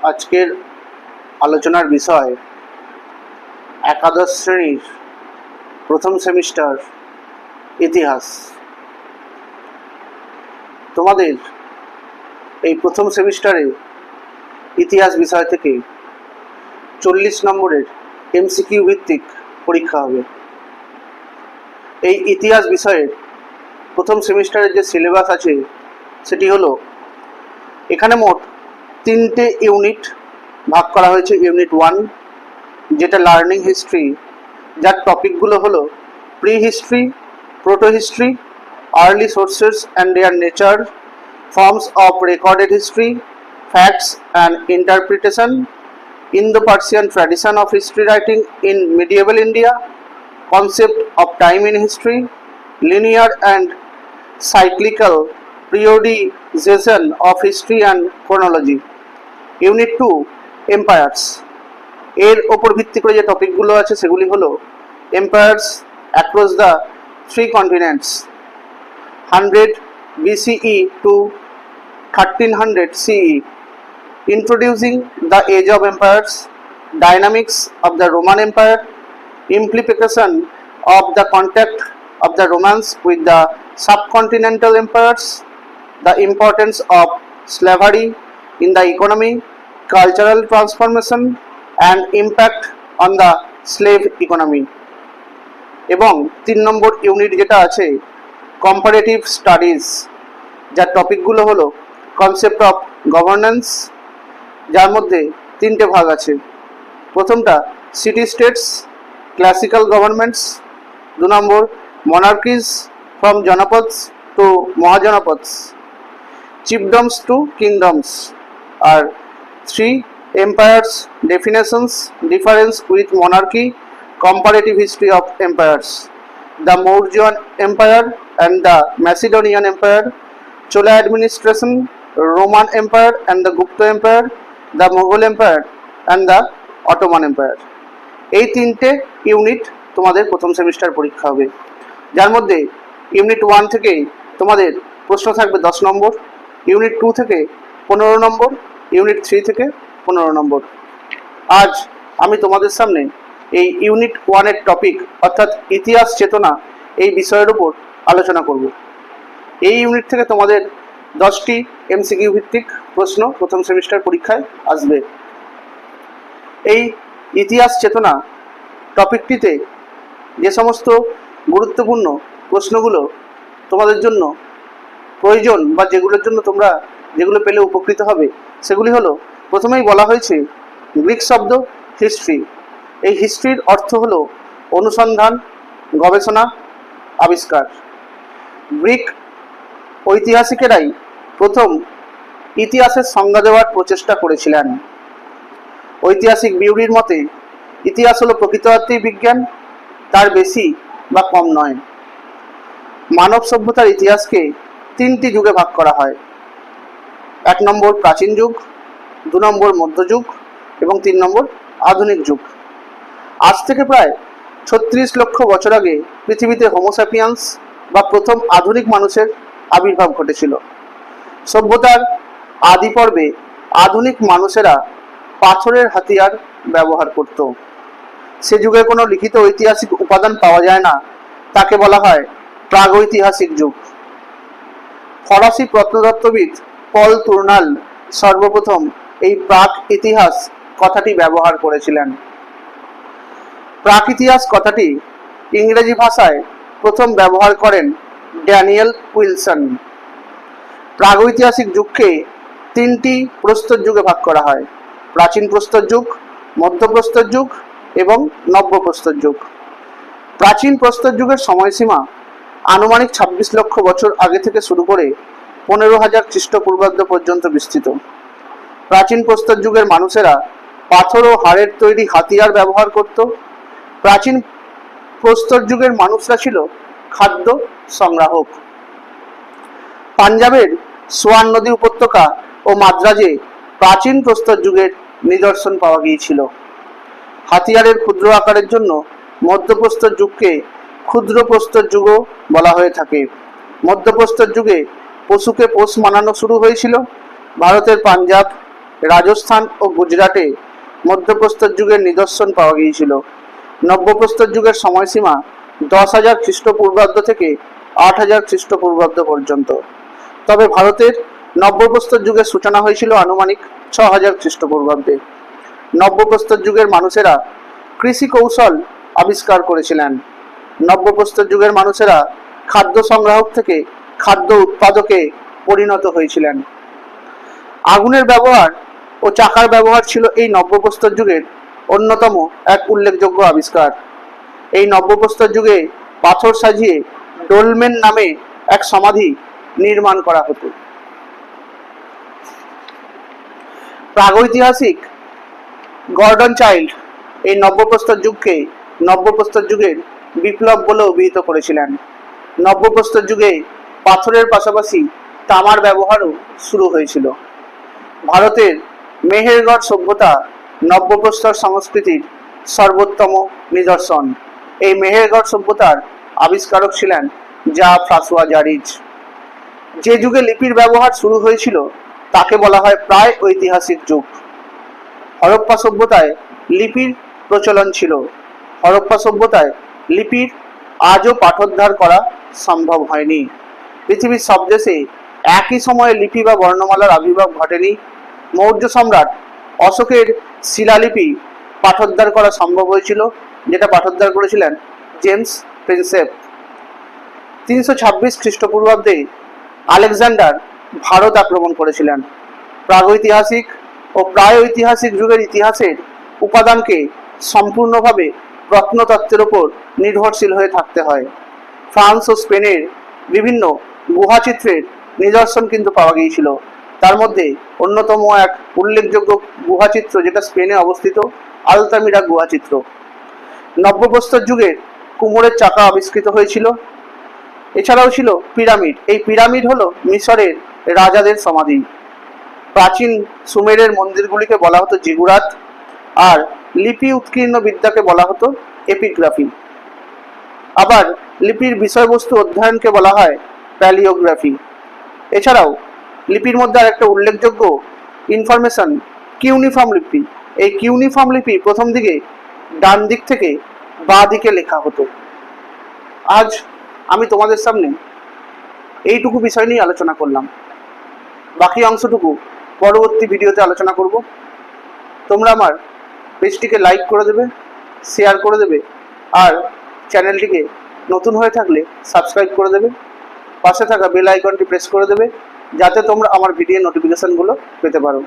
আজকের আলোচনার বিষয় একাদশ শ্রেণীর প্রথম সেমিস্টার ইতিহাস। তোমাদের এই প্রথম সেমিস্টারে ইতিহাস বিষয় থেকে 40 নম্বরের এমসিকিউ ভিত্তিক পরীক্ষা হবে। এই ইতিহাস বিষয়ের প্রথম সেমিস্টারের যে সিলেবাস আছে সেটি হলো, এখানে মোট 3টে ইউনিট ভাগ করা হয়েছে। ইউনিট 1 যেটা লার্নিং হিস্ট্রি, যার টপিকগুলো হলো pre history, proto history, early sources and there nature, forms of recorded history, facts and interpretation, Indo-Persian tradition of history writing in medieval India, concept of time in history, linear and cyclical periodization of history and chronology. Unit 2 empires, এর ওপর ভিত্তি করে যে টপিকগুলো আছে সেগুলি হলো empires across the 3 continents 100 BCE to 1300 CE, introducing the age of empires, dynamics of the Roman Empire, implication of the contact of the Romans with the subcontinental empires, the importance of slavery in the economy, cultural transformation and impact on the slave economy. এবং 3 নম্বর unit যেটা আছে comparative studies, যার টপিকগুলো হলো concept of governance, যার মধ্যে 3টে ভাগ আছে। প্রথমটা city states, classical governments, 2 number monarchies from janapadas to mahajanapadas, chiefdoms to kingdoms, আর 3 empires definitions, difference with monarchy, comparative history of empires, the Mauryan empire and the Macedonian empire, Chola administration, Roman empire and the Gupta empire, the Mughal empire and the Ottoman empire. এই 3টে unit তোমাদের প্রথম semester পরীক্ষা হবে, যার মধ্যে unit 1 থেকে তোমাদের প্রশ্ন থাকবে 10 নম্বর, ইউনিট 2 থেকে 15 নম্বর, ইউনিট 3 থেকে 15 নম্বর। আজ আমি তোমাদের সামনে এই ইউনিট 1-এর টপিক অর্থাৎ ইতিহাস চেতনা এই বিষয়ের উপর আলোচনা করব। এই ইউনিট থেকে তোমাদের 10টি এমসিকিউ ভিত্তিক প্রশ্ন প্রথম সেমিস্টার পরীক্ষায় আসবে। এই ইতিহাস চেতনা টপিকটিতে যে সমস্ত গুরুত্বপূর্ণ প্রশ্নগুলো তোমাদের জন্য প্রয়োজন বা যেগুলোর জন্য তোমরা যেগুলো পেলে উপকৃত হবে সেগুলি হলো, প্রথমেই বলা হয়েছে গ্রিক শব্দ হিস্ট্রি। এই হিস্ট্রির অর্থ হলো অনুসন্ধান, গবেষণা, আবিষ্কার। গ্রিক ঐতিহাসিকেরাই প্রথম ইতিহাসের সংজ্ঞা দেওয়ার প্রচেষ্টা করেছিলেন। ঐতিহাসিক বিউরির মতে ইতিহাস হলো প্রকৃত অর্থেই বিজ্ঞান, তার বেশি বা কম নয়। মানব সভ্যতার ইতিহাসকে 3টি যুগে ভাগ করা হয়। 1 নম্বর প্রাচীন যুগ, 2 নম্বর মধ্যযুগ এবং 3 নম্বর আধুনিক যুগ। আজ থেকে প্রায় 36 লক্ষ বছর আগে পৃথিবীতে হোমোস্যাপিয়ান্স বা প্রথম আধুনিক মানুষের আবির্ভাব ঘটেছিল। সভ্যতার আদি পর্বে আধুনিক মানুষেরা পাথরের হাতিয়ার ব্যবহার করত। সে যুগে কোনো লিখিত ঐতিহাসিক উপাদান পাওয়া যায় না, তাকে বলা হয় প্রাগৈতিহাসিক যুগ। ফরাসি প্রত্নতত্ত্ববিদ পল তুর্নাল সর্বপ্রথম এই প্রাক ইতিহাস কথাটি ব্যবহার করেছিলেন। প্রাক ইতিহাস কথাটি ইংরেজি ভাষায় প্রথম ব্যবহার করেন ড্যানিয়েল উইলসন। প্রাগৈতিহাসিক যুগকে 3টি প্রস্তর যুগে ভাগ করা হয়: প্রাচীন প্রস্তর যুগ, মধ্যপ্রস্তর যুগ এবং নব্যপ্রস্তর যুগ। প্রাচীন প্রস্তর যুগের সময়সীমা আনুমানিক 26 লক্ষ বছর আগে থেকে শুরু করে 15,000 খ্রিস্টপূর্বাব্দ পর্যন্ত বিস্তৃত। প্রাচীন প্রস্তর যুগের মানুষেরা পাথর ও হাড়ের তৈরি হাতিয়ার ব্যবহার করত। প্রাচীন প্রস্তর যুগের মানুষরা ছিল খাদ্য সংগ্রাহক। পাঞ্জাবের সোয়ান নদী উপত্যকা ও মাদ্রাজে প্রাচীন প্রস্তর যুগের নিদর্শন পাওয়া গিয়েছিল। হাতিয়ারের ক্ষুদ্র আকারের জন্য মধ্যপ্রস্তর যুগকে ক্ষুদ্র প্রস্তর যুগও বলা হয়ে থাকে। মধ্যপ্রস্তর যুগে পশুকে পোষ মানানো শুরু হয়েছিল। ভারতের পাঞ্জাব, রাজস্থান ও গুজরাটে মধ্যপ্রস্তর যুগের নিদর্শন পাওয়া গিয়েছিল। নব্যপ্রস্তর যুগের সময়সীমা 10,000 খ্রিস্টপূর্বাব্দ থেকে 8,000 খ্রিস্টপূর্বাব্দ পর্যন্ত। তবে ভারতের নব্যপ্রস্তর যুগের সূচনা হয়েছিল আনুমানিক 6,000 খ্রিস্টপূর্বাব্দে। নব্যপ্রস্তর যুগের মানুষেরা কৃষি কৌশল আবিষ্কার করেছিলেন। নব্যপ্রস্তর যুগের মানুষেরা খাদ্য সংগ্রাহক থেকে খাদ্য উৎপাদকে পরিণত হয়েছিলেন। আগুনের ব্যবহার ও চাকার ব্যবহার ছিল এই নব্যপ্রস্তর যুগের অন্যতম এক উল্লেখযোগ্য আবিষ্কার। এই নব্যপ্রস্তর যুগে পাথর সাজিয়ে ডোলমেন নামে এক সমাধি নির্মাণ করা হতো। প্রাগৈতিহাসিক গর্ডন চাইল্ড এই নব্যপ্রস্তর যুগকে নব্যপ্রস্তর যুগের বিপ্লব বলে অভিহিত করেছিলেন। নব্যপ্রস্তর যুগে পাথরের পাশাপাশি তামার ব্যবহারও শুরু হয়েছিল। ভারতের মেহেরগড় সভ্যতা নব্যপ্রস্তর সংস্কৃতির সর্বোত্তম নিদর্শন। এই মেহেরগড় সভ্যতার আবিষ্কারক ছিলেন জা ফ্রাঁসোয়া জারিজ। যে যুগে লিপির ব্যবহার শুরু হয়েছিল তাকে বলা হয় প্রায় ঐতিহাসিক যুগ। হরপ্পা সভ্যতায় লিপির প্রচলন ছিল। হরপ্পা সভ্যতায় লিপির আজও পাঠোদ্ধার করা সম্ভব হয়নি। পৃথিবীর সব দেশে একই সময়ে লিপি বা বর্ণমালার আবির্ভাব ঘটেনি। মৌর্য সম্রাট অশোকের শিলালিপি পাঠোদ্ধার করা সম্ভব হয়েছিল, যেটা পাঠোদ্ধার করেছিলেন জেমস প্রিন্সেপ। 326 খ্রিস্টপূর্বাব্দে আলেকজান্ডার ভারত আক্রমণ করেছিলেন। প্রাগৈতিহাসিক ও প্রায় ঐতিহাসিক যুগের ইতিহাসের উপাদানকে সম্পূর্ণভাবে প্রত্নতত্ত্বের ওপর নির্ভরশীল হয়ে থাকতে হয়। ফ্রান্স ও স্পেনের বিভিন্ন গুহাচিত্রের নিদর্শন কিন্তু পাওয়া গিয়েছিল। তার মধ্যে অন্যতম এক উল্লেখযোগ্য গুহাচিত্র যেটা স্পেনে অবস্থিত, আলতামিরা গুহাচিত্র। নব্যপ্রস্তর যুগের কুমোরের চাকা আবিষ্কৃত হয়েছিল। এছাড়াও ছিল পিরামিড। এই পিরামিড হলো মিশরের রাজাদের সমাধি। প্রাচীন সুমেরের মন্দিরগুলিকে বলা হতো জিগুরাত, আর লিপি উৎকীর্ণ বিদ্যাকে বলা হতো এপিগ্রাফি। আবার লিপির বিষয়বস্তু অধ্যয়নকে বলা হয় প্যালিওগ্রাফি। এছাড়াও লিপির মধ্যে আরেকটা উল্লেখযোগ্য ইনফরমেশন কিউনিফর্ম লিপি। এই কিউনিফর্ম লিপি প্রথম দিকে ডান দিক থেকে বাঁ দিকে লেখা হতো। আজ আমি তোমাদের সামনে এইটুকু বিষয় নিয়ে আলোচনা করলাম। বাকি অংশটুকু পরবর্তী ভিডিওতে আলোচনা করব। তোমরা আমার পেজটিকে লাইক করে দেবে, শেয়ার করে দেবে, আর চ্যানেলটিকে নতুন হয়ে থাকলে সাবস্ক্রাইব করে দেবে। পাশে থাকা বেল আইকনটি প্রেস করে দেবে যাতে তোমরা আমার ভিডিও নোটিফিকেশনগুলো পেতে পারো।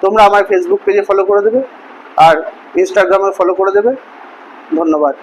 তোমরা আমার ফেসবুক পেজে ফলো করে দেবে আর ইনস্টাগ্রামে ফলো করে দেবে। ধন্যবাদ।